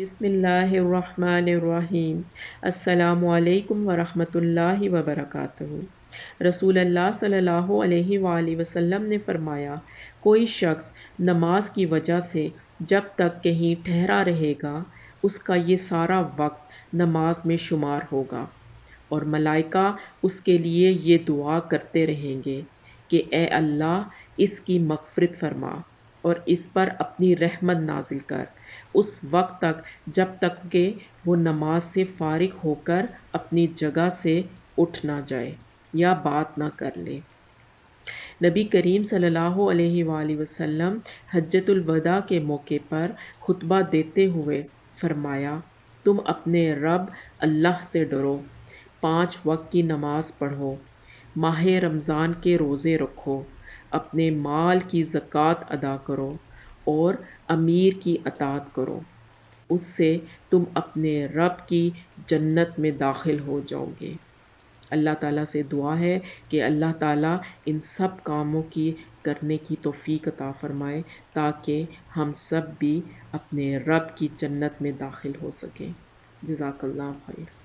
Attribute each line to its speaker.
Speaker 1: بسم اللہ الرحمن الرحیم۔ السلام علیکم ورحمۃ اللہ وبرکاتہ۔ رسول اللہ صلی اللہ علیہ وآلہ وسلم نے فرمایا، کوئی شخص نماز کی وجہ سے جب تک کہیں ٹھہرا رہے گا، اس کا یہ سارا وقت نماز میں شمار ہوگا، اور ملائکہ اس کے لیے یہ دعا کرتے رہیں گے کہ اے اللہ، اس کی مغفرت فرما اور اس پر اپنی رحمت نازل کر، اس وقت تک جب تک کہ وہ نماز سے فارغ ہو کر اپنی جگہ سے اٹھ نہ جائے یا بات نہ کر لے۔ نبی کریم صلی اللہ علیہ وآلہ وسلم حجۃ الوداع کے موقع پر خطبہ دیتے ہوئے فرمایا، تم اپنے رب اللہ سے ڈرو، 5 وقت کی نماز پڑھو، ماہ رمضان کے روزے رکھو، اپنے مال کی زکوٰۃ ادا کرو اور امیر کی اطاعت کرو، اس سے تم اپنے رب کی جنت میں داخل ہو جاؤ گے۔ اللہ تعالیٰ سے دعا ہے کہ اللہ تعالیٰ ان سب کاموں کی کرنے کی توفیق عطا فرمائے تاکہ ہم سب بھی اپنے رب کی جنت میں داخل ہو سکیں۔ جزاک اللہ خیر۔